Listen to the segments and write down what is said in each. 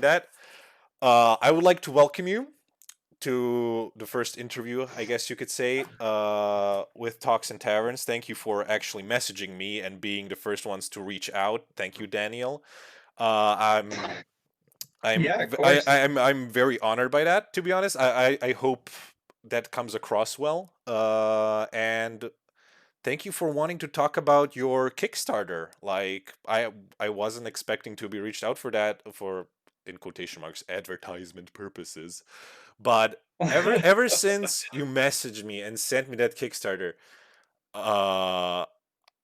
that. I would like to welcome you to the first interview, I guess you could say, with Talks and Taverns. Thank you for actually messaging me and being the first ones to reach out. Thank you, Daniel. Uh, I'm Yeah, of I, course. I'm very honored by that. To be honest, I hope that comes across well. And thank you for wanting to talk about your Kickstarter. Like I wasn't expecting to be reached out for that for in quotation marks advertisement purposes. But ever since you messaged me and sent me that Kickstarter, uh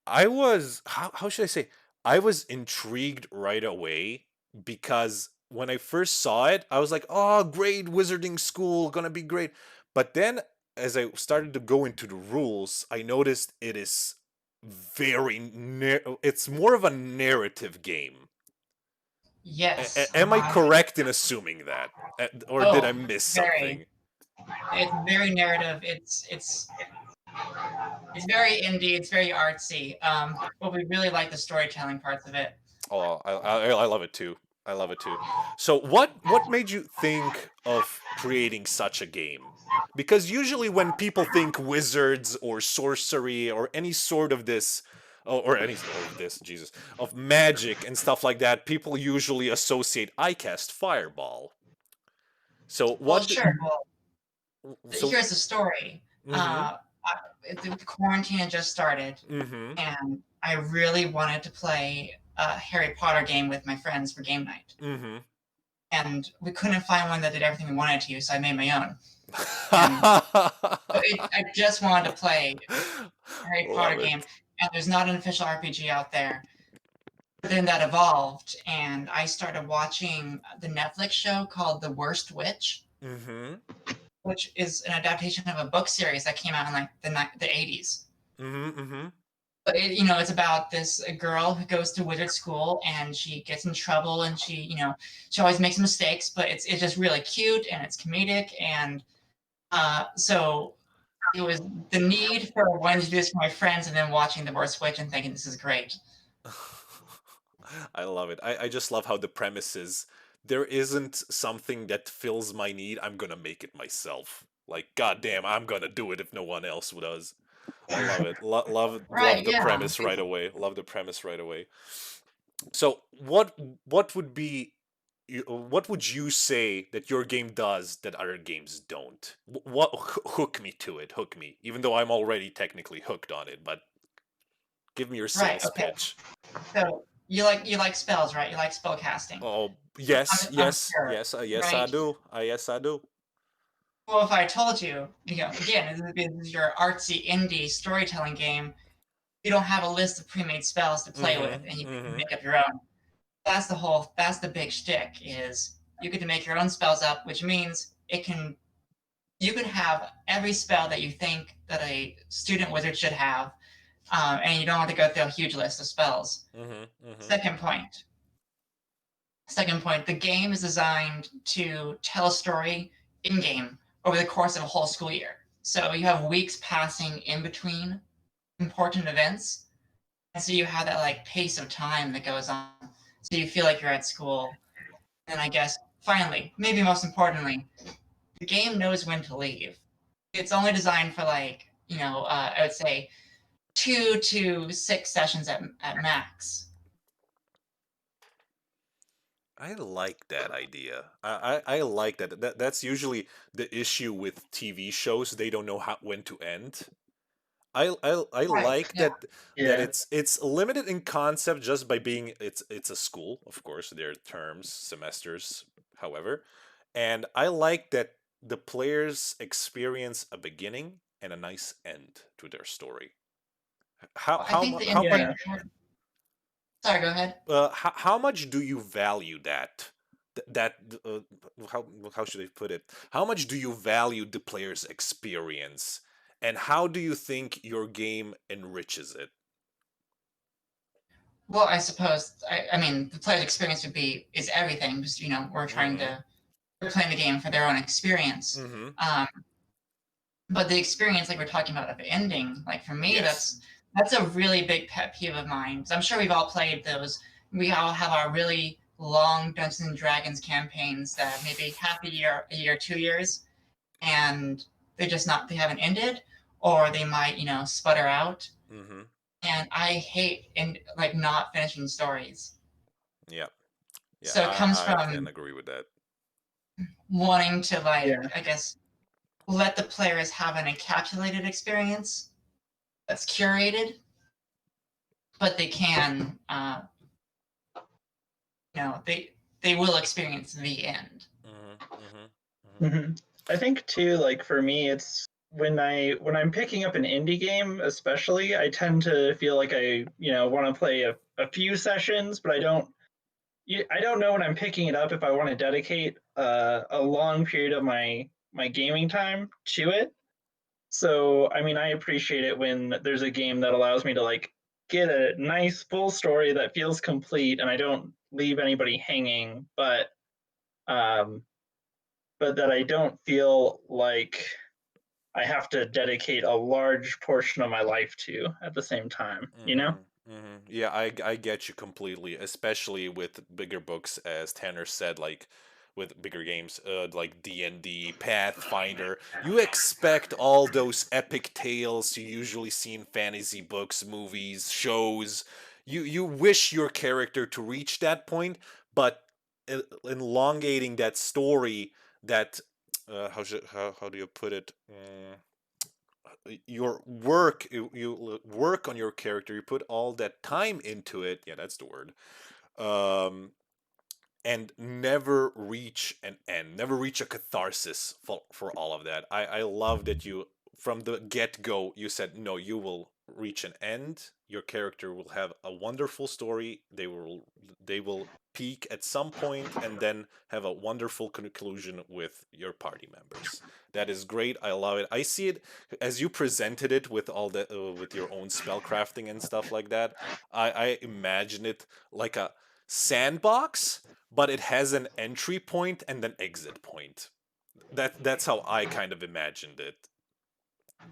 I was how should I say? I was intrigued right away because when I first saw it, I was like, "Oh, great wizarding school, gonna be great." But then as I started to go into the rules, I noticed it is it's more of a narrative game. Yes. Am I correct in assuming that? Or did I Oh, miss very. something? It's very narrative. It's very indie. It's very artsy. But we really like the storytelling parts of it. Oh, I love it too. I love it too. So what made you think of creating such a game? Because usually when people think wizards or sorcery or any sort of this or any of this, Jesus, of magic and stuff like that, people usually associate I cast fireball. So Well, what sure. Well, so here's the story. mhm The quarantine had just started, mhm and I really wanted to play a Harry Potter game with my friends for game night. mhm And we couldn't find one that did everything we wanted to, so I made my own. And I just wanted to play a Harry Potter Love game, it. and there's not an official RPG out there. But then that evolved, and I started watching the Netflix show called The Worst Witch, Mhm which is an adaptation of a book series that came out in like the 80s. mhm mhm But it's about this girl who goes to wizard school and she gets in trouble and she always makes mistakes, but it's just really cute and it's comedic and so it was the need for wanting to do this for my friends and then watching The Worst Witch and thinking this is great. I love it. I just love how the premise is there isn't something that fills my need. I'm gonna make it myself. Like, goddamn, I'm gonna do it if no one else does. I love it. Love Right? the Yeah. premise right away. Love the premise right away. So, what would be what would you say that your game does that other games don't? What hook me to it? Hook me, even though I'm already technically hooked on it. But give me your Right. sales Okay. pitch. So you like spells, right? You like spell casting. Oh, yes, I'm yes, sure, yes, yes, I right? do. Yes, I do. Well, if I told you, again, this is your artsy indie storytelling game. You don't have a list of pre-made spells to play with, and Mm-hmm. you get to Mm-hmm. make up your own. That's the big shtick is you get to make your own spells up, which means you can have every spell that you think that a student wizard should have, and you don't have to go through a huge list of spells. Mm-hmm. Mm-hmm. Second point. Second point, the game is designed to tell a story in game over the course of a whole school year. So you have weeks passing in between important events. And so you have that like pace of time that goes on. So you feel like you're at school. And I guess finally, maybe most importantly, the game knows when to leave. It's only designed for I would say 2 to 6 sessions at max. I like that idea. I like that. That's usually the issue with TV shows. They don't know when to end. I Right. like Yeah. that Yeah. it's limited in concept just by being it's a school, of course. There are terms, semesters, however, and I like that the players experience a beginning and a nice end to their story. I think the How ending is much Yeah. important. Sorry, go ahead. how much do you value that? That how should I put it? How much do you value the player's experience, and how do you think your game enriches it? Well, I suppose I mean the player's experience is everything because Mm-hmm. we're playing the game for their own experience. Mm-hmm. But the experience like we're talking about at the ending, like for me, Yes. that's a really big pet peeve of mine. 'Cause I'm sure we've all played those. We all have our really long Dungeons and Dragons campaigns that maybe half a year, 2 years, and they haven't ended, or they might, sputter out. Mm-hmm. And I hate like not finishing stories. Yeah. Yeah. So it comes I can from agree with that. wanting to, Yeah. I guess, let the players have an encapsulated experience that's curated, but they can, they will experience the end. Mm-hmm. Mm-hmm. Mm-hmm. Mm-hmm. I think too, like for me, it's when I'm picking up an indie game, especially, I tend to feel like I want to play a few sessions, but I don't know when I'm picking it up if I want to dedicate a long period of my gaming time to it. So I mean, I appreciate it when there's a game that allows me to like get a nice full story that feels complete and I don't leave anybody hanging, um, but that I don't feel like I have to dedicate a large portion of my life to at the same time, you know? Mm-hmm. Mm-hmm. Yeah, I get you completely, especially with bigger books, as Tanner said, like with bigger games, like D&D, Pathfinder. You expect all those epic tales you usually see in fantasy books, movies, shows. You wish your character to reach that point, but elongating that story, that how do you put it? Your work, you work on your character, you put all that time into it, yeah, that's the word, um and never reach an end, never reach a catharsis for all of that. I love that you, from the get-go, you said no, you will reach an end, your character will have a wonderful story, they will peak at some point and then have a wonderful conclusion with your party members. That is great. I love it. I see it as you presented it with all the with your own spell crafting and stuff like that. I imagine it like a sandbox, but it has an entry point and an exit point. That's how I kind of imagined it.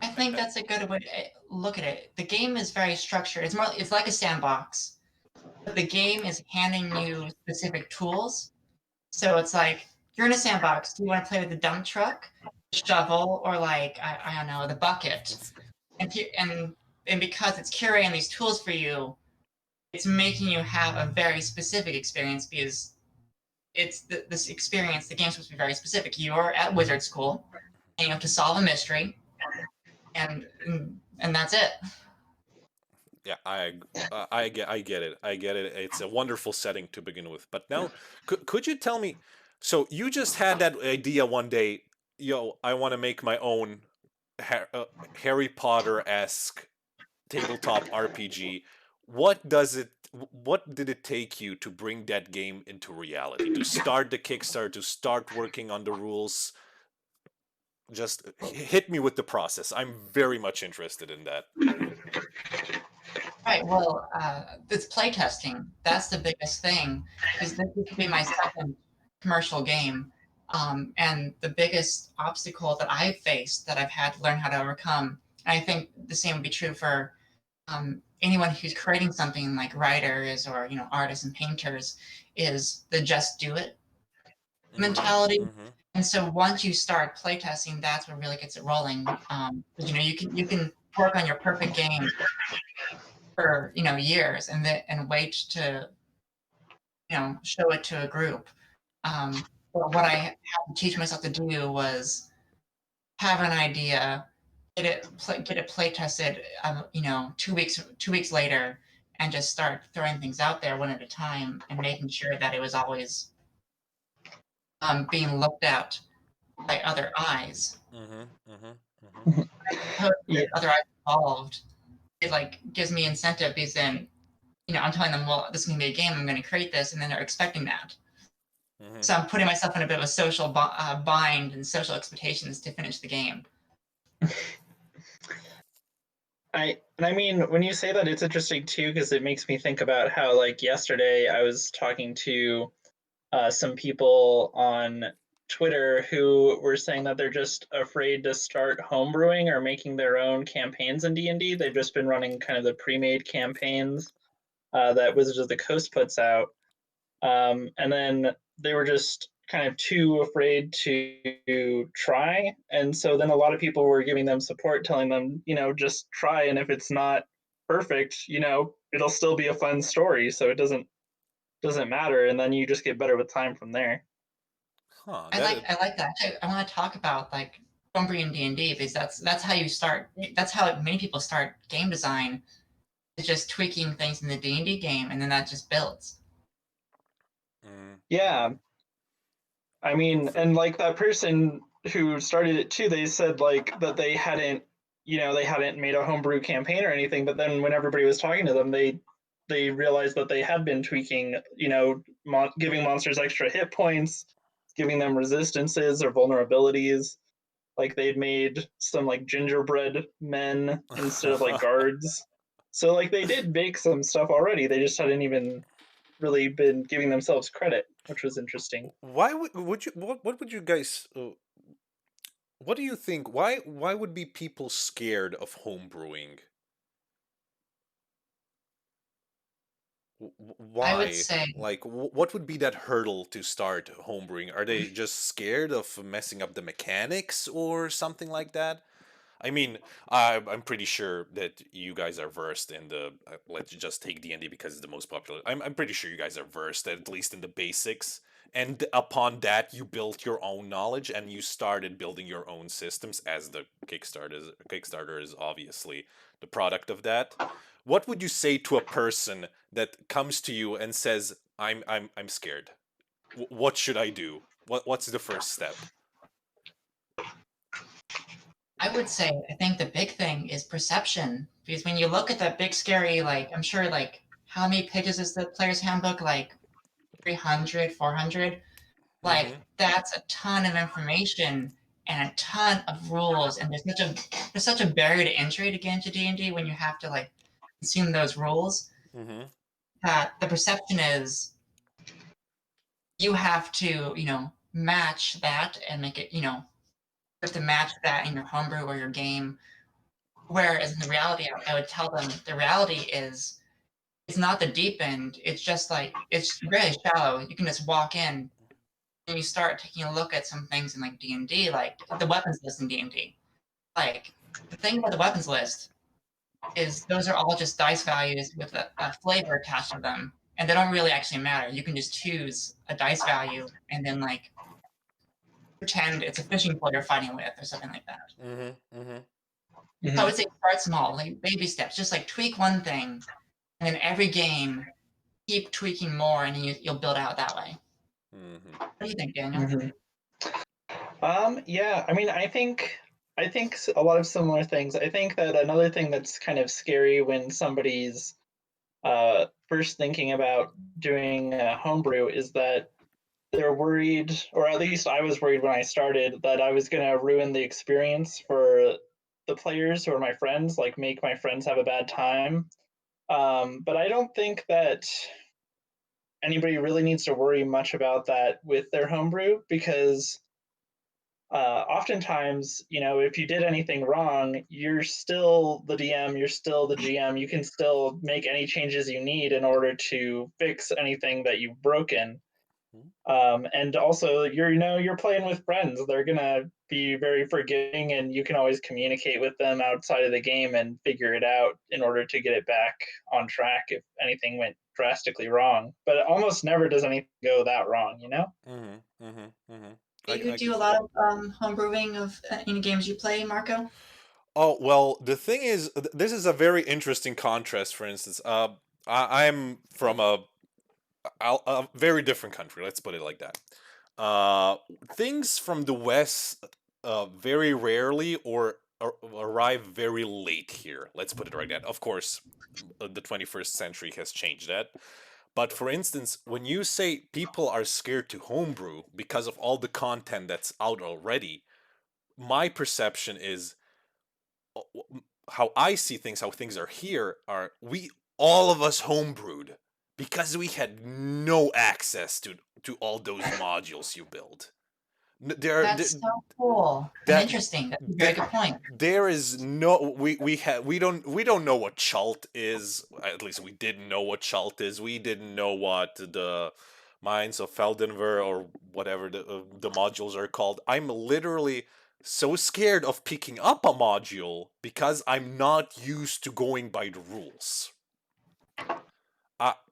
I think that's a good way to look at it. The game is very structured. It's like a sandbox, but the game is handing you specific tools. So it's like you're in a sandbox. Do you want to play with the dump truck, the shovel, or like I don't know, the bucket? And because it's curating these tools for you, it's making you have a very specific experience because this experience. The game's supposed to be very specific. You're at wizard school, and you have to solve a mystery, and that's it. Yeah, I get it. I get it. It's a wonderful setting to begin with. But now, could you tell me? So you just had that idea one day. Yo, I want to make my own Harry Potter esque tabletop RPG. What does it? What did it take you to bring that game into reality? To start the Kickstarter, to start working on the rules. Just hit me with the process. I'm very much interested in that. Right. Well, it's playtesting. That's the biggest thing because this would be my second commercial game. And the biggest obstacle that I've faced that I've had to learn how to overcome, and I think the same would be true for anyone who's creating something like writers or artists and painters, is the just do it mentality. Mm-hmm. And so once you start playtesting, that's what really gets it rolling. 'Cause, you can work on your perfect game for years and wait to show it to a group. But what I had to teach myself to do was have an idea, get it play tested, 2 weeks later, and just start throwing things out there one at a time and making sure that it was always being looked at by other eyes. Mm-hmm. Mm-hmm. Mm-hmm. Suppose Yeah. that other eyes involved, it like gives me incentive because then I'm telling them, well, this is gonna be a game. I'm gonna create this, and then they're expecting that. Mm-hmm. So I'm putting myself in a bit of a social bind and social expectations to finish the game. I mean, when you say that, it's interesting too because it makes me think about how like yesterday I was talking to some people on Twitter who were saying that they're just afraid to start homebrewing or making their own campaigns in D&D. They've just been running kind of the pre-made campaigns that Wizards of the Coast puts out. And then they were just kind of too afraid to try. And so then a lot of people were giving them support, telling them, just try. And if it's not perfect, it'll still be a fun story. So it doesn't matter. And then you just get better with time from there. Huh. I like that. I want to talk about like homebrew in D&D because that's how you start. That's how many people start game design. Is just tweaking things in the D&D game, and then that just builds. Yeah. I mean, and like that person who started it too, they said like that they hadn't, they hadn't made a homebrew campaign or anything. But then when everybody was talking to them, they realized that they had been tweaking, giving monsters extra hit points, giving them resistances or vulnerabilities. Like they'd made some like gingerbread men instead of like guards. So like they did make some stuff already. They just hadn't even really been giving themselves credit, which was interesting. Why would you what would you guys what do you think? Why would be people scared of homebrewing? I would Why? say Like, what would be that hurdle to start homebrewing? Are they just scared of messing up the mechanics or something like that? I mean, I'm pretty sure that you guys are versed in the. Let's just take D&D because it's the most popular. I'm pretty sure you guys are versed at least in the basics, and upon that you built your own knowledge and you started building your own systems. As the Kickstarter is obviously the product of that. What would you say to a person that comes to you and says, I'm scared. What should I do? What's the first step?" I would say I think the big thing is perception because when you look at that big scary like I'm sure like how many pages is the player's handbook like 300, 400. Like Mm-hmm. that's a ton of information and a ton of rules and there's such a barrier to entry to get into D&D when you have to like consume those rules Mm-hmm. that the perception is you have to match that and make it you have to match that in your homebrew or your game. Whereas in the reality, I would tell them the reality is it's not the deep end. It's just like it's really shallow. You can just walk in and you start taking a look at some things in like D&D, like the weapons list in D&D. Like the thing about the weapons list is those are all just dice values with a flavor attached to them, and they don't really actually matter. You can just choose a dice value and then like pretend it's a fishing pole you're fighting with or something like that. Mm-hmm. Mm-hmm. So I Mm-hmm. would say start small, like baby steps, just like tweak one thing, and then every game keep tweaking more, and you'll build out that way. Mm-hmm. What do you think, Daniel? Mm-hmm. Yeah, I mean, I think a lot of similar things. I think that another thing that's kind of scary when somebody's first thinking about doing homebrew is that they're worried, or at least I was worried when I started, that I was going to ruin the experience for the players who are my friends, like make my friends have a bad time. But I don't think that anybody really needs to worry much about that with their homebrew because oftentimes, if you did anything wrong, you're still the DM, you're still the GM. You can still make any changes you need in order to fix anything that you've broken. And also, you're playing with friends. They're gonna be very forgiving, and you can always communicate with them outside of the game and figure it out in order to get it back on track if anything went drastically wrong. But almost never does anything go that wrong. Mm-hmm. Mm-hmm. Mm-hmm. Do you I can do a see lot that. of home brewing of any games you play, Marco? Oh, well, the thing is, this is a very interesting contrast. For instance, I'm from a very different country. Let's put it like that. Uh, Things from the West very rarely or arrive very late here. Let's put it like that. Of course, the 21st century has changed that. But for instance, when you say people are scared to homebrew because of all the content that's out already, my perception is how I see things, how things are here, are we all of us homebrewed because we had no access to all those modules you build. There, That's so cool and that interesting. That's a very there, good point. there is no we don't know what chalt is. At least we didn't know what chalt is. We didn't know what the Mines of Feldenver or whatever the modules are called, I'm literally so scared of picking up a module because I'm not used to going by the rules.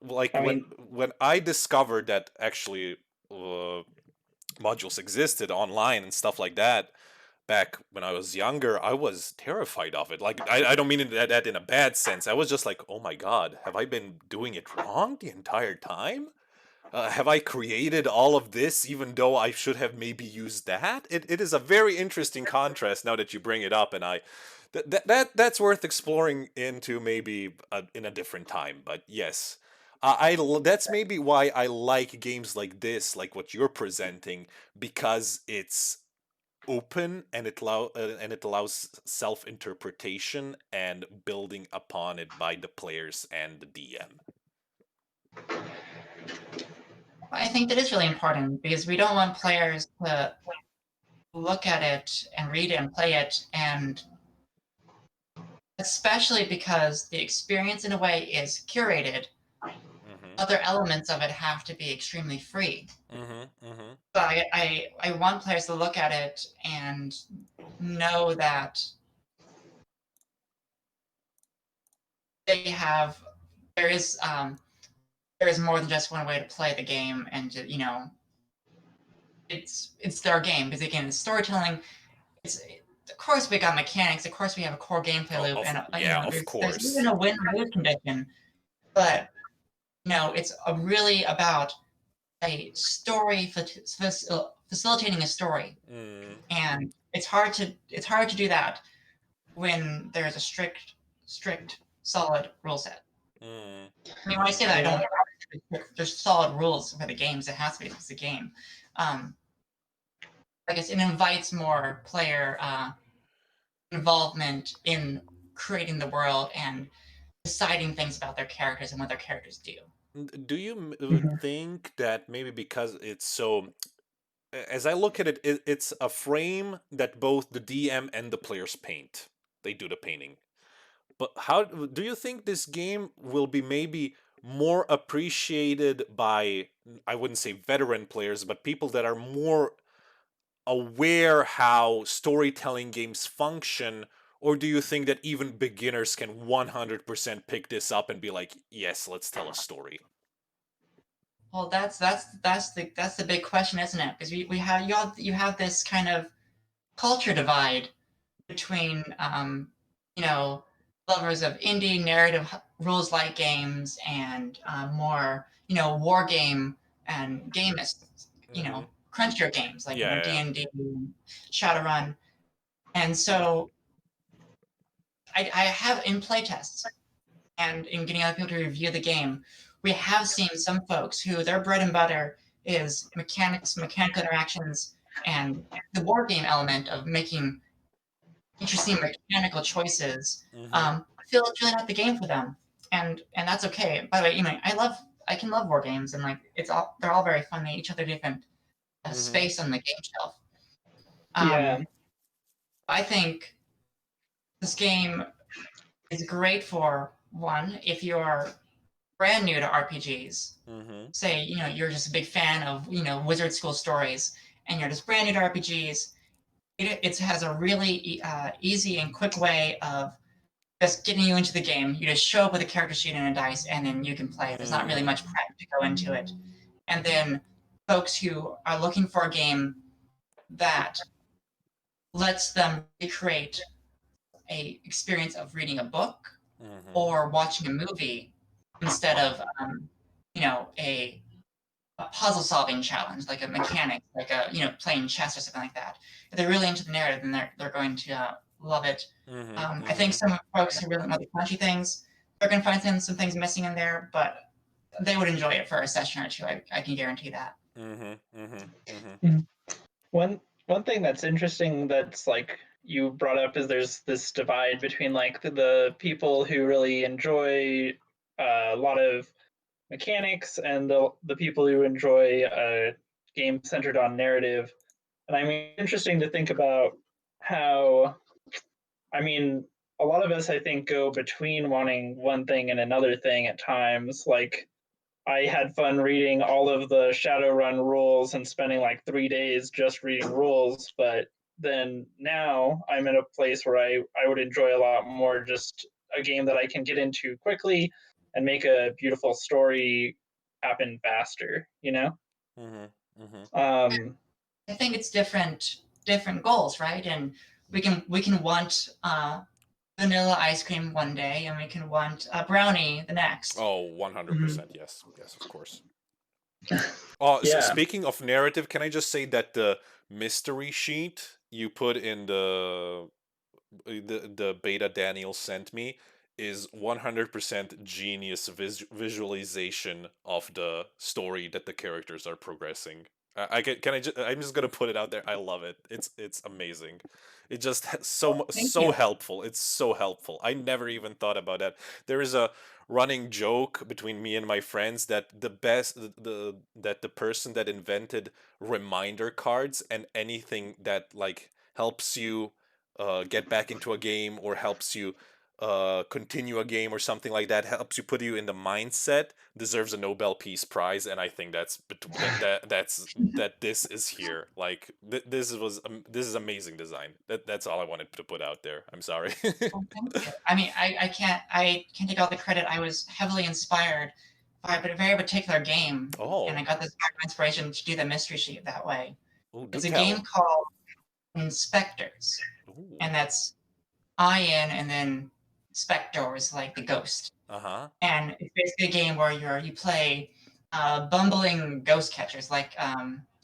Like I mean, when I discovered that actually modules existed online and stuff like that back when I was younger, I was terrified of it. Like I don't mean that in a bad sense. I was just like, oh my god, have I been doing it wrong the entire time? Have I created all of this even though I should have maybe used that? It is a very interesting contrast now that you bring it up, and that's worth exploring into maybe in a different time. But yes, that's maybe why I like games like this, like what you're presenting, because it's open and it allows self interpretation and building upon it by the players and the DM. I think that is really important because we don't want players to look at it and read it and play it, and especially because the experience in a way is curated, Mm-hmm. other elements of it have to be extremely free. Mm-hmm. Mm-hmm. So I want players to look at it and know that they have there is more than just one way to play the game, and it's their game because again, it's storytelling. It's of course we got mechanics. Of course we have a core gameplay loop, and Yeah, of there's even course. a win-lose condition. But it's really about a story facilitating a story, Mm, and it's hard to do that when there's a strict solid rule set. mm, I mean, when I say that, I yeah, don't. There's solid rules for the games. It has to be. It's a game. Um, I guess it invites more player involvement in creating the world and deciding things about their characters and what their characters do. Do you mhm. think that maybe because it's so, as I look at it, it's a frame that both the DM and the players paint. They do the painting. But how do you think this game will be maybe more appreciated by, I wouldn't say veteran players, but people that are more aware how storytelling games function? Or do you think that even beginners can 100% pick this up and be like, yes, let's tell a story? Well, that's the big question, isn't it? Because we have you have this kind of culture divide between lovers of indie narrative rules light games and more war game and gameists, Mm-hmm. crunchier games like Yeah, yeah. D&D, Shadowrun, and so I have in playtests and in getting other people to review the game, we have seen some folks who their bread and butter is mechanical interactions, and the war game element of making interesting mechanical choices. Mm-hmm. I feel it's really not the game for them, and that's okay. By the way, I can love war games, and like they're all very fun. They each have their different Mm-hmm. space on the game shelf. Yeah, Um, I think this game is great for one if you're brand new to RPGs. Mm-hmm. Say you're just a big fan of wizard school stories, and you're just brand new to RPGs. It has a really easy and quick way of just getting you into the game. You just show up with a character sheet and a dice, and then you can play. There's not really Mm. much prep to go into it. And then folks who are looking for a game that lets them recreate a experience of reading a book Mm-hmm. or watching a movie instead of a puzzle solving challenge like a mechanic, like a playing chess or something like that. If they're really into the narrative, then they're going to love it. Mm-hmm. I think Mm-hmm. some folks who really want the crunchy things, they're going to find some things missing in there, but they would enjoy it for a session or two. I can guarantee that. Mm-hmm. Mm-hmm. Mm-hmm. Mhm. One thing that's interesting that's like you brought up is there's this divide between like the people who really enjoy a lot of mechanics and the people who enjoy a game centered on narrative. And I mean, interesting to think about how, I mean, a lot of us, I think, go between wanting one thing and another thing at times. Like, I had fun reading all of the Shadowrun rules and spending like 3 days just reading rules. But then now I'm in a place where I would enjoy a lot more just a game that I can get into quickly and make a beautiful story happen faster, you know? Mm-hmm. Mm-hmm. Um, I think it's different goals, right? And we can want vanilla ice cream one day, and we can want a brownie the next. Oh, mhm. 100%. Yes. Yes, of course. Oh, Yeah. speaking of narrative, can I just say that the mystery sheet you put in the beta Daniel sent me is 100% genius visualization of the story that the characters are progressing. Can I just, I'm just gonna put it out there. I love it. It's amazing. It just Thank so you. helpful. It's so helpful. I never even thought about that. There is a running joke between me and my friends that that the person that invented reminder cards and anything that like helps you get back into a game or helps you continue a game or something like that, helps you put you in the mindset, deserves a Nobel Peace Prize. And I think that this is here. Like this is amazing design. That's all I wanted to put out there. I'm sorry. Well, thank you. I mean, I can't take all the credit. I was heavily inspired by a very particular game, and Oh, I got this inspiration to do the mystery sheet that way. oh, do It's a game tell. called Inspectors, Ooh. and that's IN and then spectors, like the ghost. Uh-huh. And it's basically a game where you play bumbling ghost catchers, like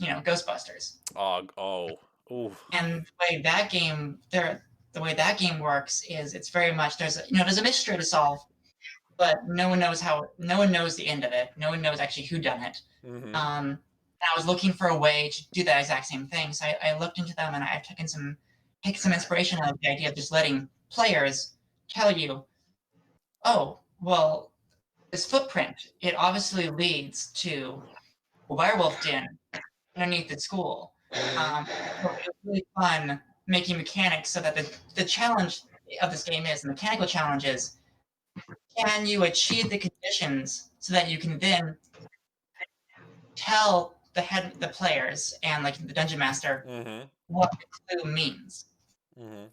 Ghostbusters. Oh. Ooh. And the way that game works is it's very much there's a mystery to solve, but no one knows the end of it. No one knows actually who done it. Mm-hmm. And I was looking for a way to do that exact same thing. So I looked into them and I've taken some inspiration out of the idea of just letting players tell you, oh, well, this footprint, it obviously leads to a werewolf den underneath the school. Mm-hmm. So it was really fun making mechanics so that the challenge of this game is the mechanical challenge is, can you achieve the conditions so that you can then tell the players and like the dungeon master Mm-hmm. what the clue means. Mm-hmm.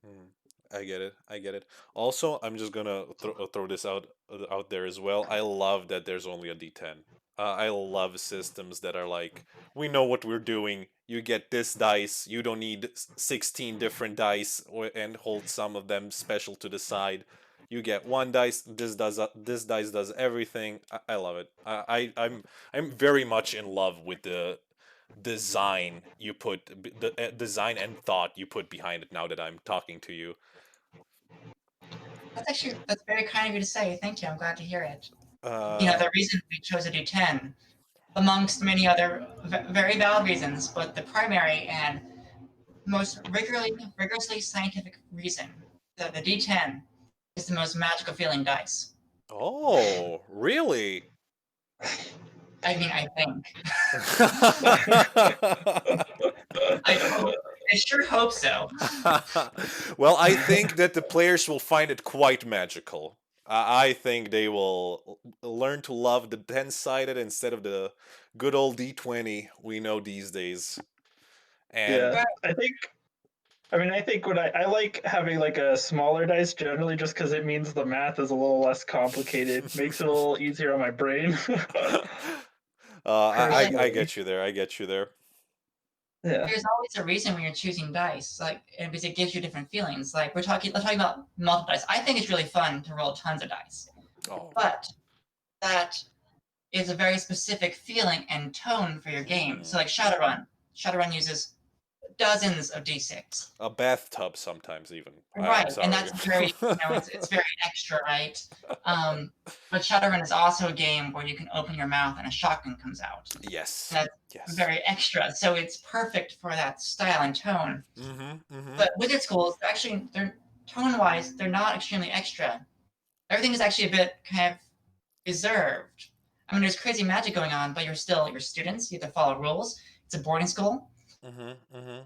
Mm. I get it. I get it. Also, I'm just gonna throw this out there as well. I love that there's only a D10. I love systems that are like, we know what we're doing. You get this dice. You don't need 16 different dice and hold some of them special to the side. You get one dice. This dice does everything. I love it. I'm very much in love with the design you put the design and thought you put behind it now that I'm talking to you. That's very kind of you to say. Thank you. I'm glad to hear it. Uh, The reason we chose to do 10, amongst many other very valid reasons, but the primary and most rigorously scientific reason that the D10 is the most magical feeling dice. oh, really? I mean, I think. I sure hope so. Well, I think that the players will find it quite magical. I think they will learn to love the 10-sided instead of the good old D20 we know these days. And Yeah. I think what I like having like a smaller dice generally just because it means the math is a little less complicated. Makes it a little easier on my brain. I Personally. get you there. I get you there. Yeah. There's always a reason when you're choosing dice, like because it gives you different feelings. Like let's talk about multiple dice. I think it's really fun to roll tons of dice, Oh. but that is a very specific feeling and tone for your game. Hmm. So like Shadowrun uses dozens of d6. A bathtub sometimes even. I'm Right, and sorry. that's very, it's very extra, right? But Shadowrun is also a game where you can open your mouth and a shotgun comes out. Yes. That's Yes. very extra, so it's perfect for that style and tone. Mm-hmm. Mm-hmm. But Wizard schools, they're tone-wise, they're not extremely extra. Everything is actually a bit kind of reserved. I mean, there's crazy magic going on, but you're students. You have to follow rules. It's a boarding school, Mm-hmm. Mm-hmm.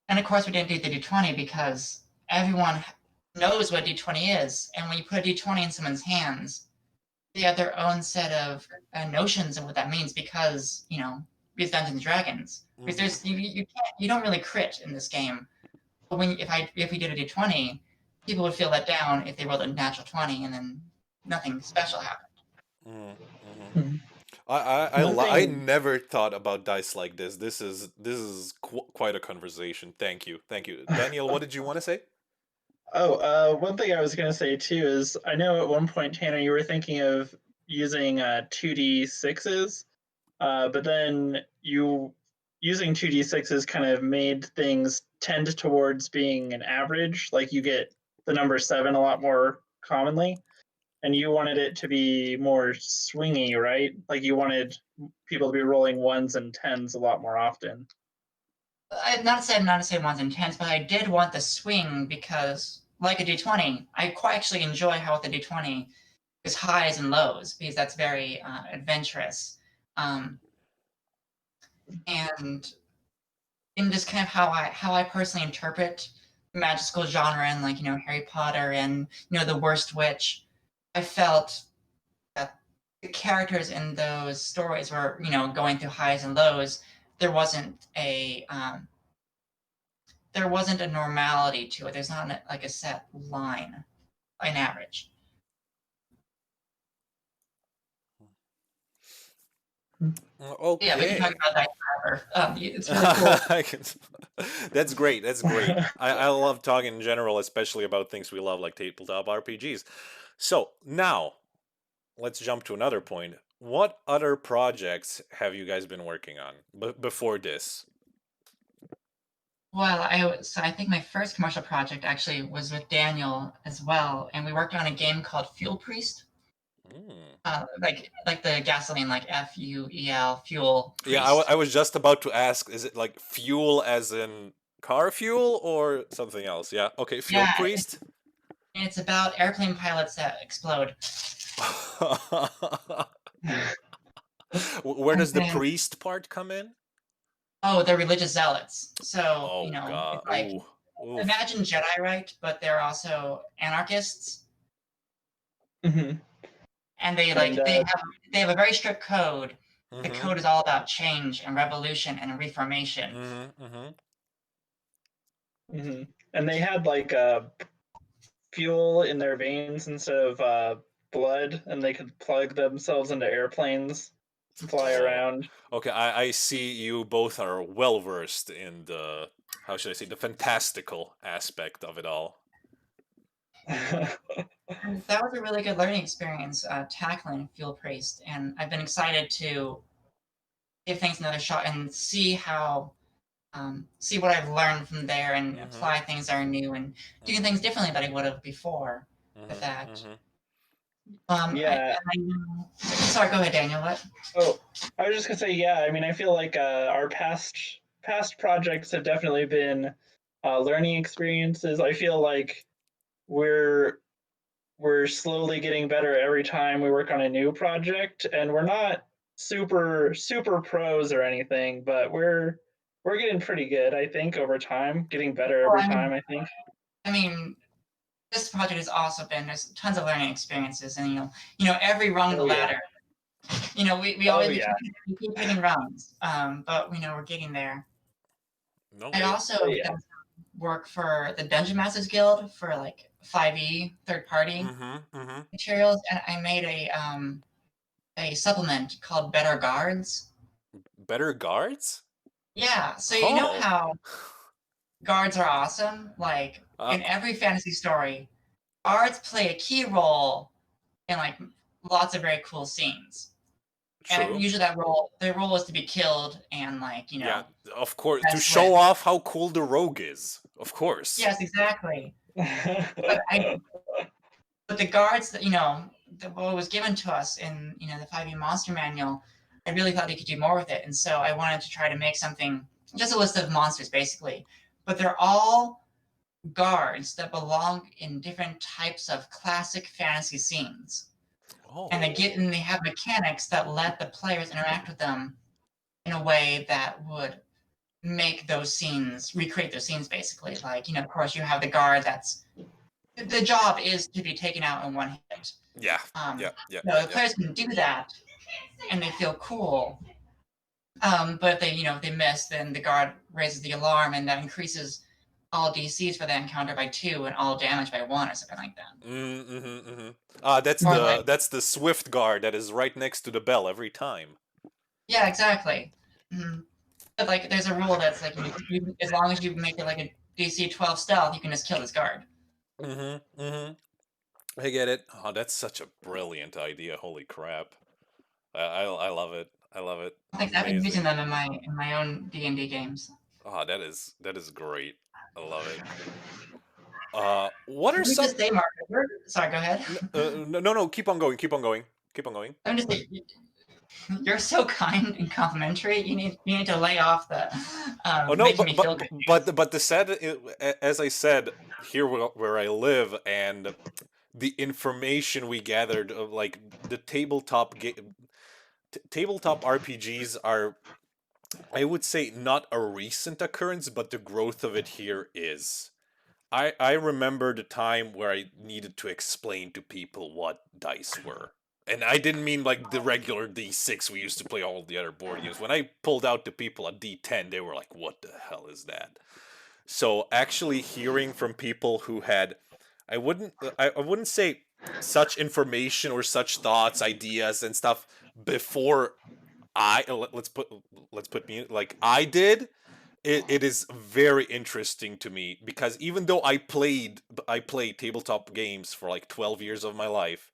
and of course, we didn't do the D20 because everyone knows what D20 is, and when you put a D20 in someone's hands, they have their own set of notions of what that means because because Dungeons and Dragons. Because there's you don't really crit in this game. But if we did a D20, people would feel let down if they rolled a natural 20 and then nothing special happened. Mm-hmm. I never thought about dice like this. This is quite a conversation. Thank you, Daniel. What did you want to say? One thing I was going to say too is I know at one point, Tanner, you were thinking of using 2d6s, but then using 2d6s kind of made things tend towards being an average. Like you get the number 7 a lot more commonly, and you wanted it to be more swingy, right? Like you wanted people to be rolling 1s and 10s a lot more often. Not to say ones and tens, but I did want the swing because, like a D20, I quite actually enjoy how with the D20 is highs and lows because that's very adventurous, and in just kind of how I personally interpret the magical genre and like Harry Potter and the Worst Witch, I felt that the characters in those stories were going through highs and lows. There wasn't a normality to it. There's not like a set line, an average. Okay. Yeah, we can talk about that forever. It's really cool. That's great. That's great. I love talking in general, especially about things we love like tabletop RPGs. So now let's jump to another point. What other projects have you guys been working on before this? Well, I think my first commercial project actually was with Daniel as well, and we worked on a game called Fuel Priest. Like the gasoline, like FUEL, fuel. Priest. Yeah, I was just about to ask, is it like fuel as in car fuel or something else? Yeah, okay, Fuel Priest. It's about airplane pilots that explode. Where does the priest part come in? Oh, they're religious zealots. So, God. It's like, imagine Jedi, right? But they're also anarchists. Mm-hmm. And they have a very strict code. The code is all about change and revolution and reformation. And they had like fuel in their veins instead of blood, and they could plug themselves into airplanes and fly around. Okay, I see you both are well versed in the, how should I say, the fantastical aspect of it all. That was a really good learning experience, tackling Fuel Priest, and I've been excited to give things another shot and see what I've learned from there and apply things that are new and doing things differently that I would have before with that. Yeah. Sorry, go ahead, Daniel. What? Oh, I was just gonna say, yeah. I mean, I feel like our past projects have definitely been learning experiences. I feel like we're slowly getting better every time we work on a new project, and we're not super pros or anything, but we're getting pretty good. I think over time, getting better every time. I think. I mean, this project has also been there's tons of learning experiences, and every rung of the ladder. We always keep hitting rungs, but we're getting there. I also done work for the Dungeon Masters Guild for like 5e third party materials, and I made a supplement called Better Guards. Better Guards? Yeah, so you know how guards are awesome? Like in every fantasy story, guards play a key role in like lots of very cool scenes. True. And usually their role is to be killed and like, Yeah, of course, to show off how cool the rogue is. Of course. Yes, exactly. but the guards that, what was given to us in, the 5e Monster Manual, I really thought they could do more with it. And so I wanted to try to make something, just a list of monsters basically. But they're all guards that belong in different types of classic fantasy scenes. And they have mechanics that let the players interact with them in a way that would make those scenes, recreate those scenes basically. Like, of course you have the guard that's the job is to be taken out in one hit. Yeah. So the players can do that and they feel cool. But if they, if they miss, then the guard raises the alarm and that increases all DCs for that encounter by 2 and all damage by 1 or something like that. That's the swift guard that is right next to the bell every time. Yeah, exactly. But like, there's a rule that's like, as long as you make it like a DC 12 stealth, you can just kill this guard. I get it. Oh, that's such a brilliant idea. Holy crap! I love it. I love it. Like, I've been using them in my own D&D games. Oh, that is great. I love it. What are some? Just say, Mark, sorry, go ahead. No. Keep on going. I'm just saying, you're so kind and complimentary. You need to lay off the. Oh no, but the sad, as I said, here where I live and the information we gathered of like the tabletop RPGs are, I would say, not a recent occurrence, but the growth of it here is. I remember the time where I needed to explain to people what dice were. And I didn't mean like the regular D6 we used to play all the other board games. When I pulled out to people a D10, they were like, what the hell is that? So actually hearing from people who had, I wouldn't say such information or such thoughts, ideas and stuff before let's put me like I did. It is very interesting to me because even though I played tabletop games for like 12 years of my life,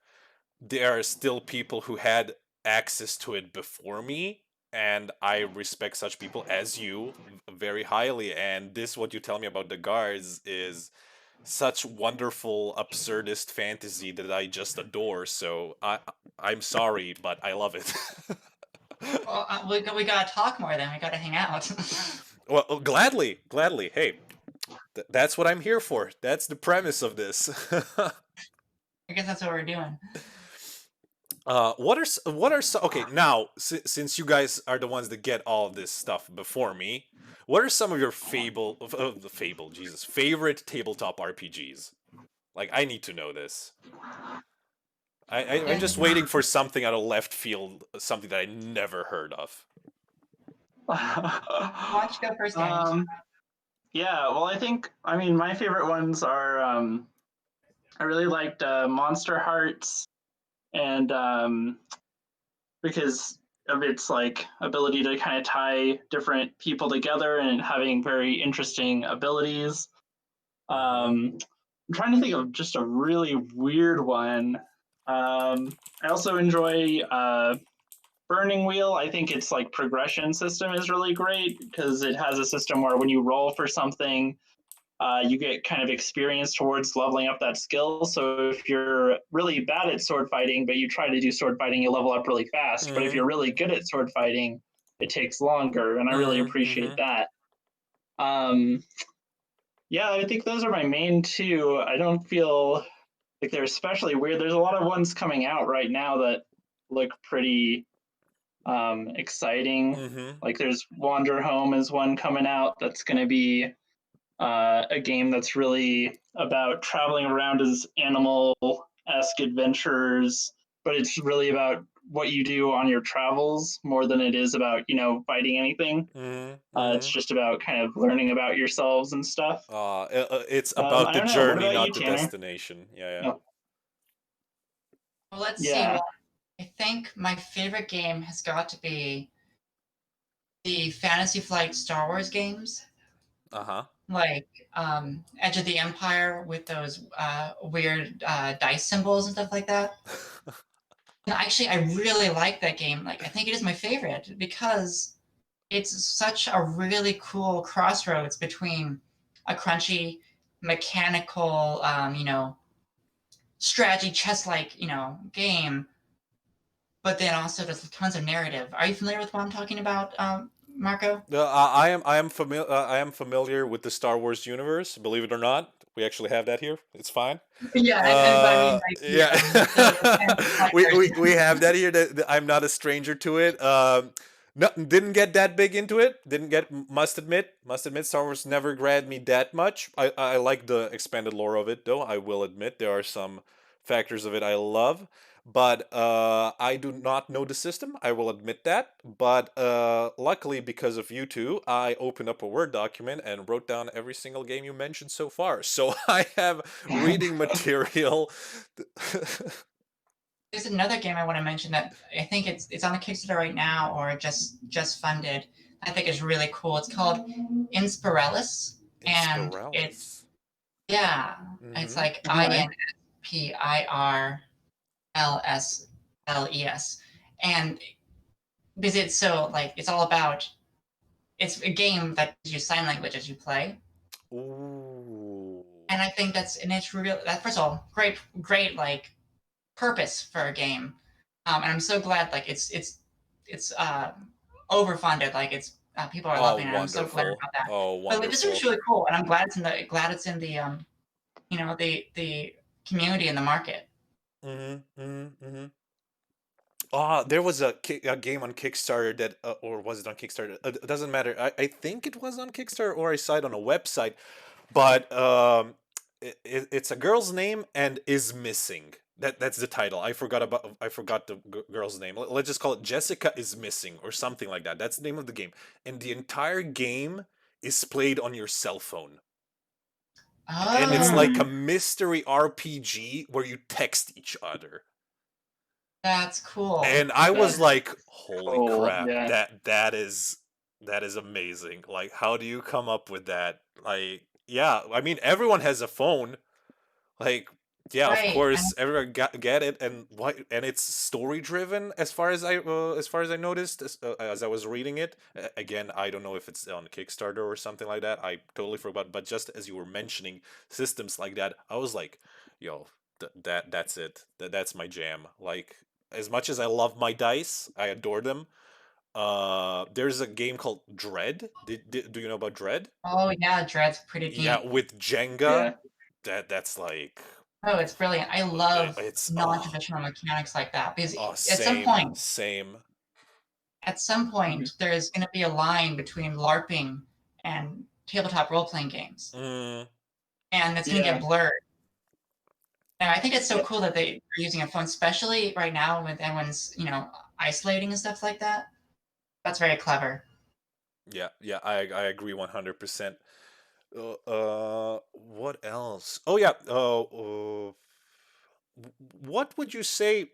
there are still people who had access to it before me, and I respect such people as you very highly. And this, what you tell me about the guards, is such wonderful absurdist fantasy that I just adore. So I'm sorry, but I love it. Well, we gotta talk more then. We gotta hang out. Well, gladly. Hey, that's what I'm here for. That's the premise of this. I guess that's what we're doing. What are so okay now? Since you guys are the ones that get all of this stuff before me, what are some of your favorite tabletop RPGs? Like, I need to know this. I'm just waiting for something out of left field, something that I never heard of. Why don't you go first, Dan? Yeah, well, I mean, my favorite ones are, I really liked Monster Hearts, and because of its like ability to kind of tie different people together and having very interesting abilities. I'm trying to think of just a really weird one. I also enjoy Burning Wheel. I think its like progression system is really great because it has a system where when you roll for something, you get kind of experience towards leveling up that skill. So if you're really bad at sword fighting, but you try to do sword fighting, you level up really fast. But if you're really good at sword fighting, it takes longer, and I really appreciate that. Yeah, I think those are my main two. I don't feel like they're especially weird. There's a lot of ones coming out right now that look pretty exciting. Like there's Wander Home is one coming out that's going to be a game that's really about traveling around as animal-esque adventurers, but it's really about what you do on your travels more than it is about, fighting anything. It's just about kind of learning about yourselves and stuff. It's about the journey, not the Tanner? destination. Yeah. Well, let's see. Well, I think my favorite game has got to be the Fantasy Flight Star Wars games. Like Edge of the Empire with those weird dice symbols and stuff like that. And actually, I really like that game. Like, I think it is my favorite because it's such a really cool crossroads between a crunchy, mechanical, strategy chess-like, game, but then also there's tons of narrative. Are you familiar with what I'm talking about, Marco? I am familiar with the Star Wars universe. Believe it or not, we actually have that here. It's fine. Yeah, we have that here. That I'm not a stranger to it. No, didn't get that big into it. Didn't get. Must admit, Star Wars never grabbed me that much. I like the expanded lore of it, though. I will admit there are some factors of it I love, but I do not know the system. I will admit that. But luckily, because of you two, I opened up a Word document and wrote down every single game you mentioned so far. So I have reading material. There's another game I want to mention that I think it's on the Kickstarter right now or just funded. I think is really cool. It's called Inspiralis, and it's Inspiralis. yeah, it's Mm-hmm. like INSPIRLSLES, and because it's so like it's all about it's a game that gives you sign language as you play, Ooh. and I think and it's real. That first of all, great like purpose for a game, and I'm so glad like it's overfunded. Like it's people are Oh, loving it. I'm so glad wonderful. about that. Oh, But like, this is wonderful. really cool, and I'm glad it's in the the community and the market. Mm-hmm. Mm-hmm. Mm-hmm. Ah, there was a game on Kickstarter that, or was it on Kickstarter? It doesn't matter. I think it was on Kickstarter or I saw it on a website. But it's a girl's name and is missing. That's the title. I forgot the girl's name. Let's just call it Jessica is missing or something like that. That's the name of the game. And the entire game is played on your cell phone. And it's Oh, like a Mm. mystery RPG where you text each other. that's cool. And I was That's like, "Holy cool. crap. Yeah. That is amazing. Like how do you come up with that?" Like, yeah, I mean everyone has a phone. Like, yeah, of Right. course, everyone get it, and why? And it's story driven, as far as I noticed, as I was reading it. Again, I don't know if it's on Kickstarter or something like that. I totally forgot. But just as you were mentioning systems like that, I was like, yo, that's it. That's my jam. Like, as much as I love my dice, I adore them. There's a game called Dread. Do you know about Dread? Oh yeah, Dread's pretty Yeah, neat. with Jenga. Yeah. That's like Oh, it's brilliant. I love it's non-traditional mechanics like that because at some same, point, same. Mhm. there's going to be a line between LARPing and tabletop role-playing games, Mm, and it's going to get Yeah. blurred. And I think it's so Yep. cool that they're using a phone, especially right now when everyone's isolating and stuff like that. That's very clever. yeah, yeah, I agree 100%. What else? Oh yeah. What would you say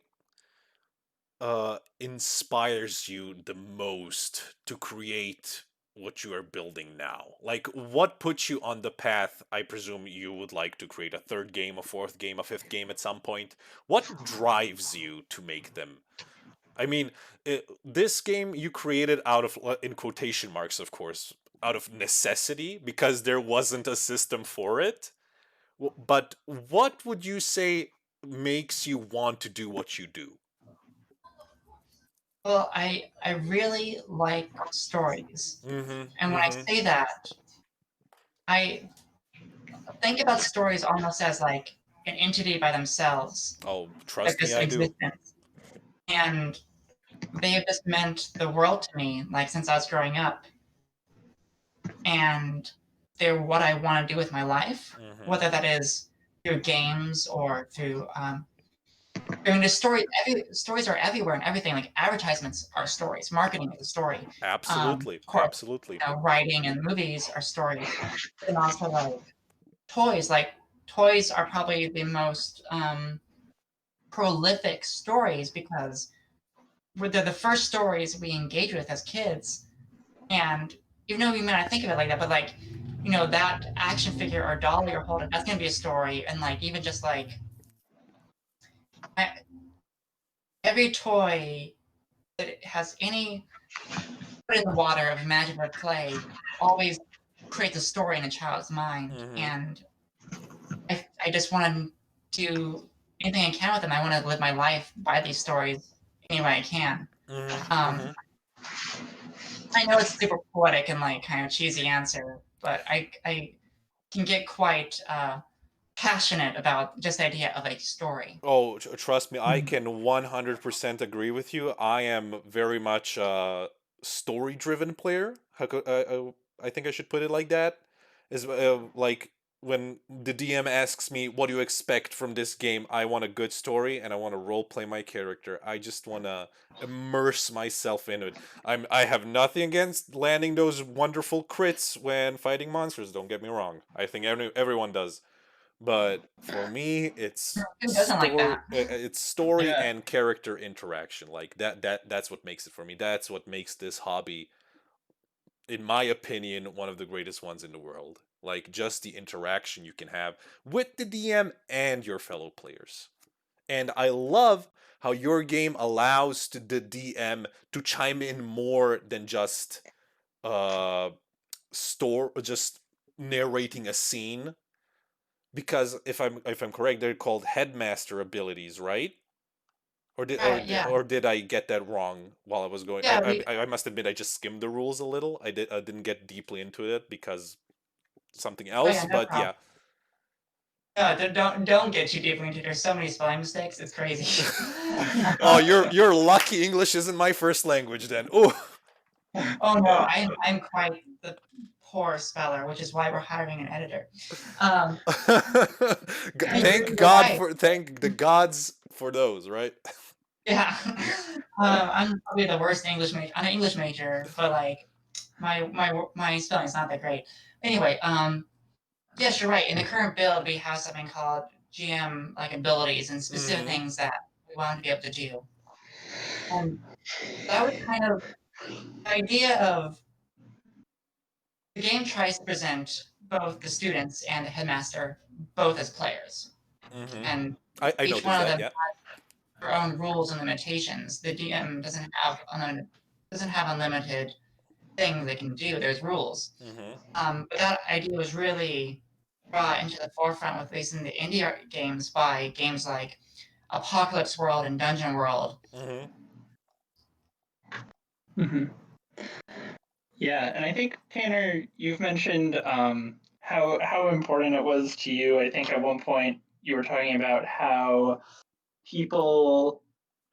inspires you the most to create what you are building now? Like, what puts you on the path? I presume you would like to create a third game, a fourth game, a fifth game at some point. What drives you to make them? I mean, this game you created out of, in quotation marks, of course, out of necessity because there wasn't a system for it. But what would you say makes you want to do what you do? Well, I really like stories, Mm-hmm. and when I Mm-hmm. say that, I think about stories almost as like an entity by themselves, Oh, like trust me, this I do. existence, and they have just meant the world to me, like since I was growing up, and they're what I want to do with my life, Mm-hmm. whether that is through games or through doing the story. Stories are everywhere and everything. Like advertisements are stories, marketing is a story. Absolutely, Of course, absolutely. writing and movies are stories, and also like toys. Like toys are probably the most prolific stories because they're the first stories we engage with as kids. And even though you may not think of it like that, but like, that action figure or doll you're holding, that's gonna be a story. And like even just like every toy that has any put in the water of imaginative play always creates a story in a child's mind. Mm-hmm. And I just want to do anything I can with them. I want to live my life by these stories any way I can. Mm-hmm. Um, Mm-hmm. I know it's super poetic and like kind of cheesy answer, but I can get quite passionate about just the idea of a story. Oh, trust me, I Mhm. can 100% agree with you. I am very much story-driven player. I think I should put it like that. Is like when the DM asks me, "What do you expect from this game?" I want a good story and I want to role play my character. I just want to immerse myself in it. I have nothing against landing those wonderful crits when fighting monsters. Don't get me wrong. I think everyone does. But for me, Who doesn't like that? it's story Yeah. and character interaction. Like that's what makes it for me. That's what makes this hobby, in my opinion, one of the greatest ones in the world. Like just the interaction you can have with the DM and your fellow players. And I love how your game allows the DM to chime in more than just uh just narrating a scene, because if I'm correct, they're called headmaster abilities, right? Right, yeah. Or did I get that wrong while I was going? Yeah, we I must admit I just skimmed the rules a little. I didn't get deeply into it because something oh yeah, else. no But problem. yeah. No, don't get too deeply into it. There's so many spelling mistakes, it's crazy. Oh, you're lucky. English isn't my first language then. Oh. Oh no, I'm quite the poor speller, which is why we're hiring an editor. Um, you're right. Thank the gods for those, right? Yeah. I'm probably the worst English major. I'm an English major, but like my spelling's not that great. Anyway, yes, you're right. In the current build, we have something called GM like abilities and specific Mm-hmm. things that we want to be able to do. And that was kind of the idea of the game tries to present both the students and the headmaster both as players, Mm-hmm. and I each noticed one of that. them Yeah. has their own rules and limitations. The DM doesn't have unlimited things they can do. There's rules. Mm-hmm. But that idea was really brought into the forefront with at least in the indie games by games like Apocalypse World and Dungeon World. Mm-hmm. Mm-hmm. Yeah, and I think Tanner, you've mentioned how important it was to you. I think at one point you were talking about how people,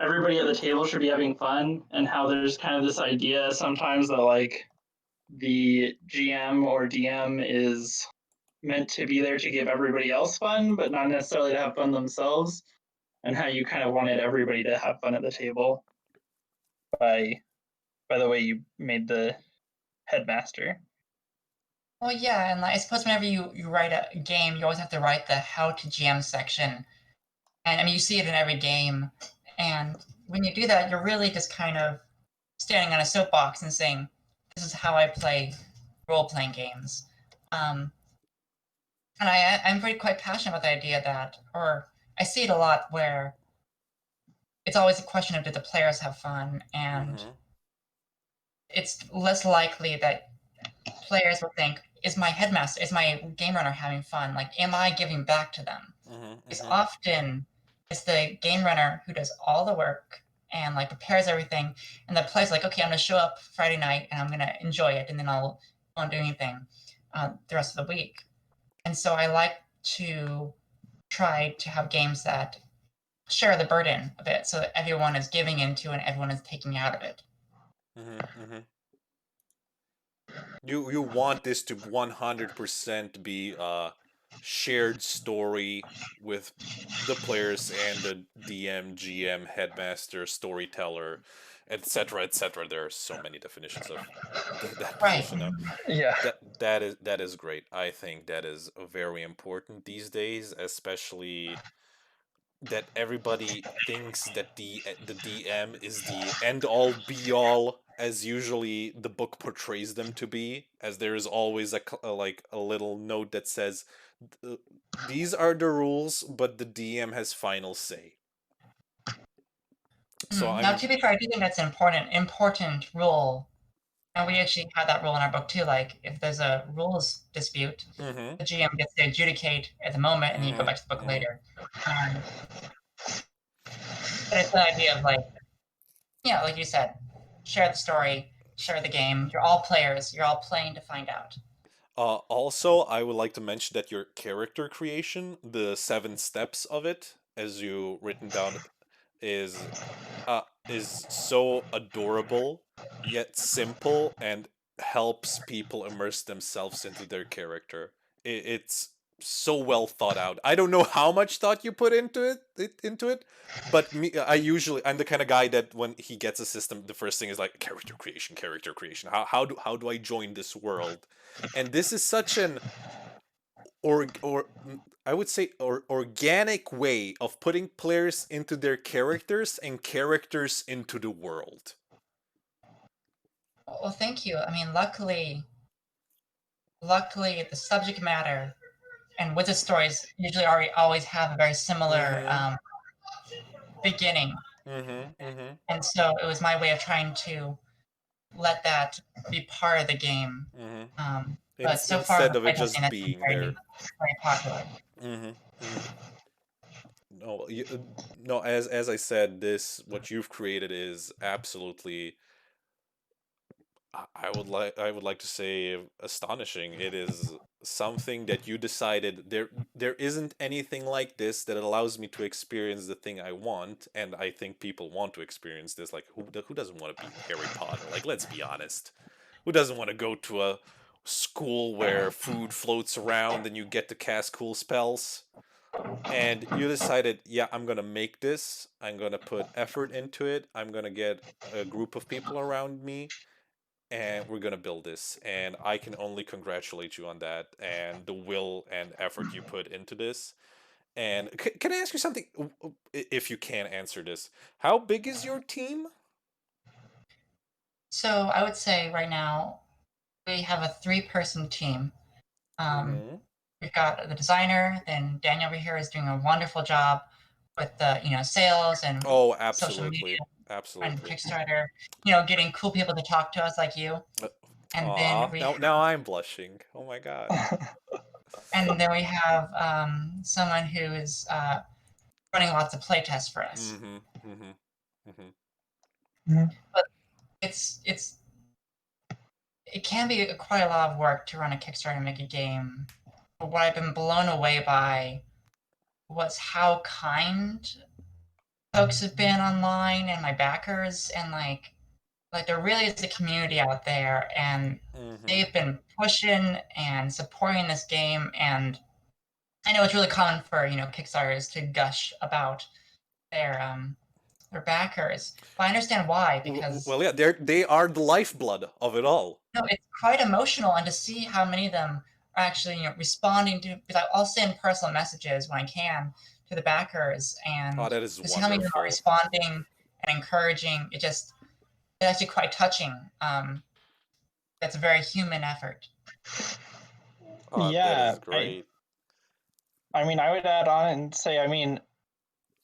everybody at the table should be having fun, and how there's kind of this idea sometimes that like the GM or DM is meant to be there to give everybody else fun, but not necessarily to have fun themselves, and how you kind of wanted everybody to have fun at the table by by the way you made the headmaster. Well, yeah, and like, I suppose whenever you write a game, you always have to write the how to GM section. And I mean, you see it in every game. And when you do that, you're really just kind of standing on a soapbox and saying, this is how I play role playing games. Um, and I'm very quite passionate about the idea that, or I see it a lot where it's always a question of did the players have fun? And Mm-hmm. it's less likely that players will think, is my headmaster, is my game runner having fun? Like, am I giving back to them? It's Mm-hmm. often it's the game runner who does all the work and like prepares everything, and the player's like, okay, I'm gonna show up Friday night and I'm gonna enjoy it, and then I won't do anything the rest of the week. And so I like to try to have games that share the burden of it, so that everyone is giving into and everyone is taking out of it. Mm-hmm. Mm-hmm. You want this to 100% be a shared story with the players and the DM, GM, headmaster, storyteller, etc., etc. There are so many definitions of that Right. position now. Yeah. That is great. I think that is very important these days, especially that everybody thinks that the DM is the end all be all, as usually the book portrays them to be, as there is always like a little note that says these are the rules, but the DM has final say. So Now, I'm. to be fair, I do think that's an important rule. And we actually had that rule in our book too. Like, if there's a rules dispute, Mm-hmm. the GM gets to adjudicate at the moment, and then you go Mm-hmm. back to the book Mm-hmm. later. Um, but it's the idea of like, yeah, like you said, share the story, share the game. You're all players. You're all playing to find out. Also, I would like to mention that your character creation, the 7 steps of it, as you written down, is is so adorable yet simple and helps people immerse themselves into their character. It's so well thought out. I don't know how much thought you put into it, but I'm the kind of guy that when he gets a system, the first thing is like character creation, character creation. How do I join this world? And this is such an I would say organic way of putting players into their characters and characters into the world. Well, thank you. I mean, luckily, the subject matter and wizard stories usually always have a very similar beginning, and so it was my way of trying to let that be part of the game. But so far, Instead the of it playtesting just has been being there. very popular. No, no. As I said, this what you've created is absolutely. I would like to say astonishing. It is something that you decided there isn't anything like this that allows me to experience the thing I want, and I think people want to experience this. Like who doesn't want to be Harry Potter? Like let's be honest, who doesn't want to go to a school where food floats around and you get to cast cool spells? And you decided, yeah, I'm gonna make this. I'm gonna put effort into it. I'm gonna get a group of people around me and we're gonna build this. And I can only congratulate you on that and the will and effort you put into this. And can I ask you something? If you can answer this, how big is your team? So I would say right now we have a three-person team. Mm-hmm. We've got the designer, then Daniel over here is doing a wonderful job with the sales and Oh, social media absolutely, and absolutely. Kickstarter. Getting cool people to talk to us like you, Uh, and then Aw, we now I'm blushing. Oh my god. have someone who is running lots of playtests for us. Mm-hmm. Mm-hmm. Mm-hmm. But it's it can be quite a lot of work to run a Kickstarter and make a game. But what I've been blown away by was how kind folks have been online and my backers, and like there really is a community out there, and Mm-hmm. they've been pushing and supporting this game. And I know it's really common for Kickstarters to gush about their backers, but I understand why, because Well, yeah, they are the lifeblood of it all. it's quite emotional, and to see how many of them are actually responding to, because I'll send personal messages when I can to the backers, Oh, and that is to see how many of them are wonderful. responding and encouraging, it's actually quite touching. That's a very human effort. Oh, that Yeah, is great. I mean, I would add on and say, I mean,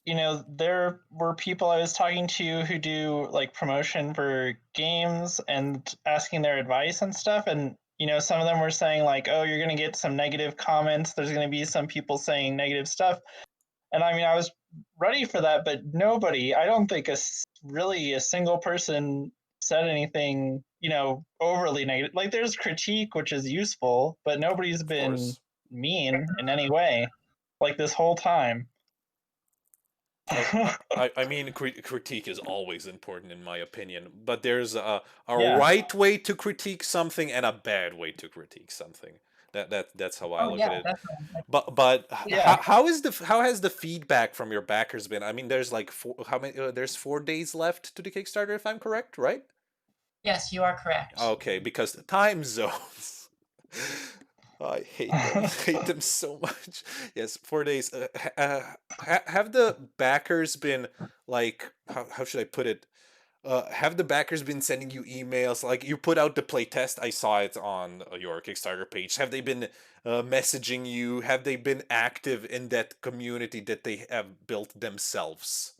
there were people I was talking to who do like promotion for games and asking their advice and stuff. And, some of them were saying, like, oh, you're going to get some negative comments. There's going to be some people saying negative stuff. And I mean, I was ready for that, but nobody, I don't think really a single person said anything, overly negative. Like, there's critique, which is useful, but nobody's Of been course. mean in any way, like this whole time. I mean, critique is always important in my opinion, but there's a Yeah. right way to critique something and a bad way to critique something. That's how I Oh look yeah, at it. definitely. But Yeah. how has the feedback from your backers been? I mean, there's like how many? There's 4 days left to the Kickstarter, if I'm correct, right? Yes, you are correct. Okay, because the time zones. I hate them. Hate them so much. Yes, 4 days. Have the backers been like how should I put it? Have the backers been sending you emails? Like you put out the playtest, I saw it on your Kickstarter page. Have they been messaging you? Have they been active in that community that they have built themselves?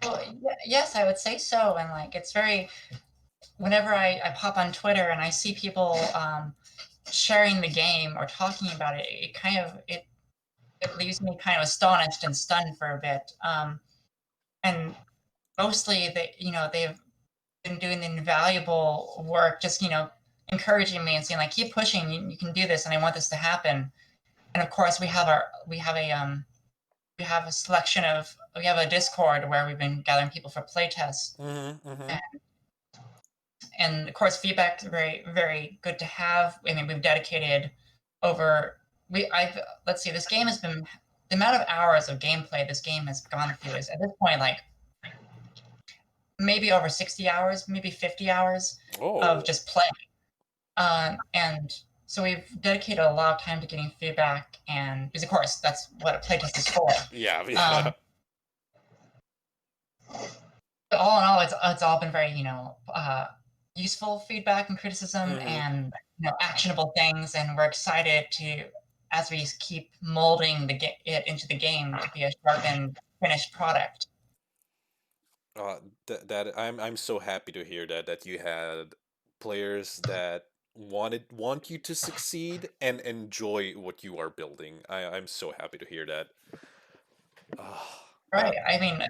Well, yes, I would say so. And it's very, whenever I pop on Twitter and I see people sharing the game or talking about it, it leaves me kind of astonished and stunned for a bit. And mostly they've been doing the invaluable work, just encouraging me and saying like, keep pushing, you can do this, and I want this to happen. And of course, we have a we have we have a Discord where we've been gathering people for playtests. And of course, feedback is very, very good to have. I mean, we've dedicated let's see, this game has been, the amount of hours of gameplay this game has gone through is at this point like maybe over 60 hours, maybe 50 hours of just play. And so we've dedicated a lot of time to getting feedback, and because of course that's what a playtest is for. Yeah. All in all, it's all been very useful feedback and criticism, and actionable things, and we're excited to, as we keep molding it into the game, to be a sharpened, finished product. I'm so happy to hear that you had players that want you to succeed and enjoy what you are building. I'm so happy to hear that. Right. I mean,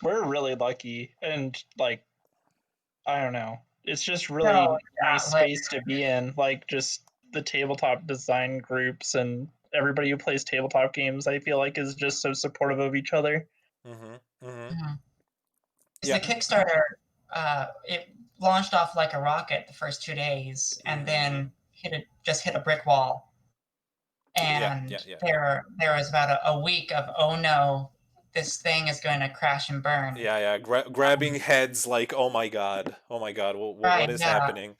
we're really lucky, and like, I don't know, it's just really nice space to be in. Like, just the tabletop design groups and everybody who plays tabletop games, I feel like, is just so supportive of each other. The Kickstarter, it launched off like a rocket the first 2 days, and then just hit a brick wall. And there was about a week of, oh no, this thing is going to crash and burn. Grabbing heads like, oh my god, what is happening?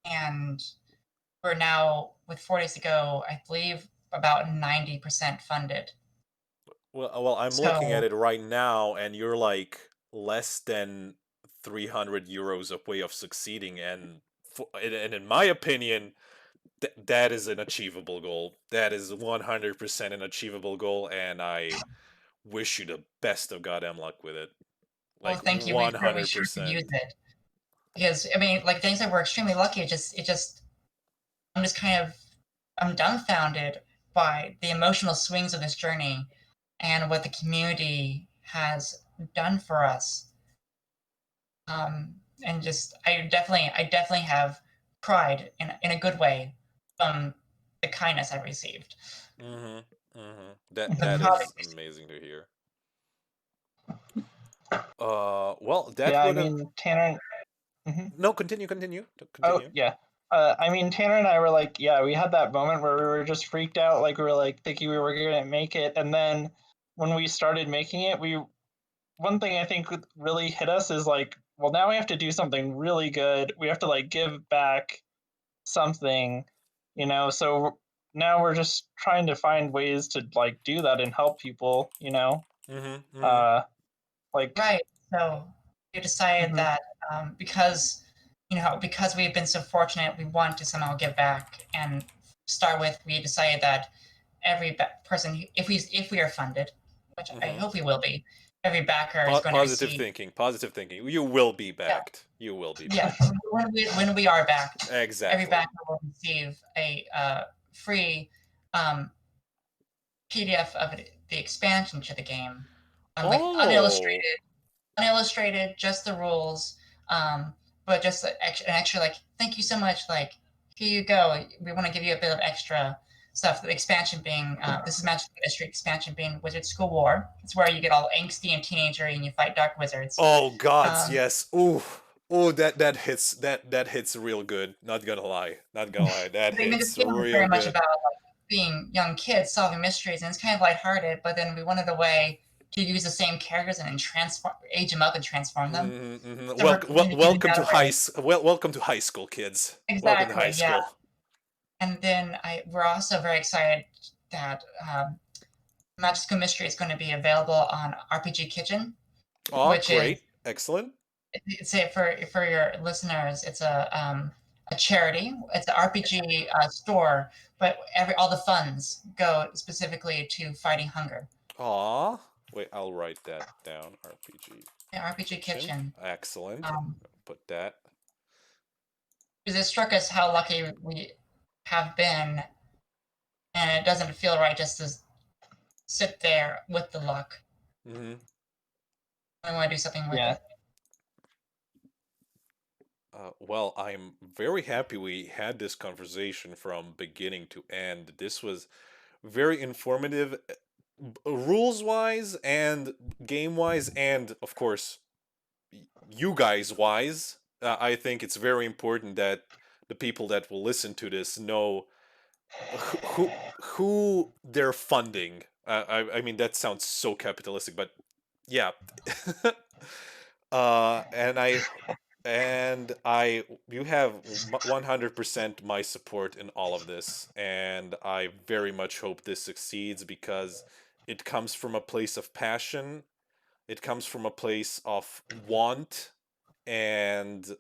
And we're now, with 4 days to go, I believe about 90% funded. Well, I'm looking at it right now, and you're like less than 300 euros away of succeeding, and in my opinion, that is an achievable goal. That is 100% an achievable goal, and I wish you the best of goddamn luck with it. Like, well, thank you. 100%. We really sure to use it, because I mean, like things that we're extremely lucky. I'm dumbfounded by the emotional swings of this journey and what the community has done for us. And just I definitely have pride in a good way from the kindness I received. That is amazing to hear. Well, that I mean, Tanner. No, continue. Oh yeah. I mean, Tanner and I were like, we had that moment where we were just freaked out, like we were like thinking we were gonna make it, and then when we started making it, one thing I think really hit us is like, well, now we have to do something really good. We have to like give back something, So now we're just trying to find ways to like do that and help people, like right. So we decided that because we've been so fortunate, we want to somehow give back. And start with, we decided that every person, if we are funded, which I hope we will be, every backer is going to receive... Positive thinking. You will be backed. You will be backed. Yeah, when we are backed, exactly. Every backer will receive a free PDF of the expansion to the game, like unillustrated, just the rules, but just an extra like, thank you so much, like, here you go. We want to give you a bit of extra stuff. The expansion being this is Magic Mystery expansion being Wizard School War. It's where you get all angsty and teenager and you fight dark wizards. Oh gods, yes. Ooh, that hits real good. Not gonna lie. That hits real good. Very much about like being young kids solving mysteries, and it's kind of lighthearted. But then we wanted a way to use the same characters and then age them up and transform them. So welcome to high school, kids. Exactly. Welcome to high school. And then we're also very excited that Magical Mystery is going to be available on RPG Kitchen. Oh, great! Excellent. Say for your listeners, it's a charity. It's an RPG store, but all the funds go specifically to fighting hunger. Aw. Wait, I'll write that down. RPG Kitchen. Excellent. Put that. Because it struck us how lucky we have been, and it doesn't feel right just to sit there with the luck. I want to do something with it. Well, I'm very happy we had this conversation from beginning to end. This was very informative, rules wise and game wise, and of course you guys wise, I think it's very important that the people that will listen to this know who they're funding. I mean that sounds so capitalistic, but yeah. And I you have 100% my support in all of this, and I very much hope this succeeds because it comes from a place of passion, it comes from a place of want, and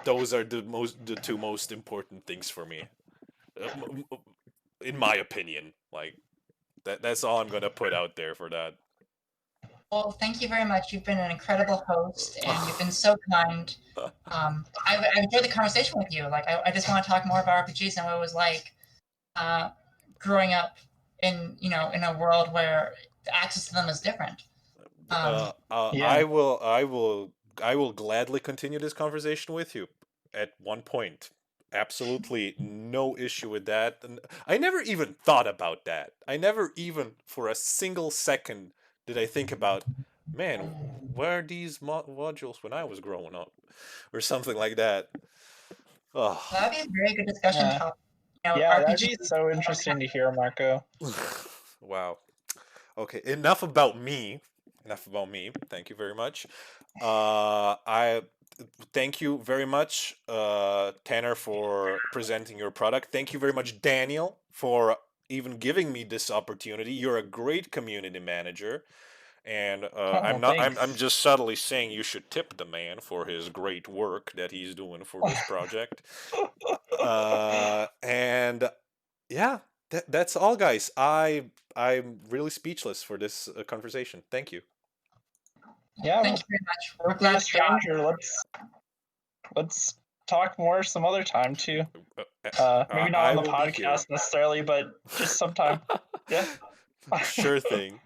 those are the two most important things for me, in my opinion. Like that's all I'm gonna put out there for that. Well, thank you very much. You've been an incredible host, and you've been so kind. I enjoyed the conversation with you. Like, I just want to talk more about RPGs and what it was like uh, growing up in a world where the access to them is different. Yeah. I will gladly continue this conversation with you at one point. Absolutely no issue with that. And I never even thought about that. I never even for a single second did I think about, man, where are these modules when I was growing up, or something like that. Oh. That'd be a very good discussion Yeah. topic. Yeah, that'd RPG. be so interesting to hear, Marco. Wow. Okay, enough about me. Enough about me. Thank you very much. I thank you very much, Tanner, for presenting your product. Thank you very much, Daniel, for even giving me this opportunity. You're a great community manager, and Oh, I'm not. thanks. I'm just subtly saying you should tip the man for his great work that he's doing for this project. And yeah, that's all, guys. I'm really speechless for this conversation. Thank you. Yeah, Thank you very much. We're don't be a glad to talk. stranger. Let's talk more some other time too. Maybe not I on the will be here. podcast necessarily, but just sometime. Yeah. Sure thing.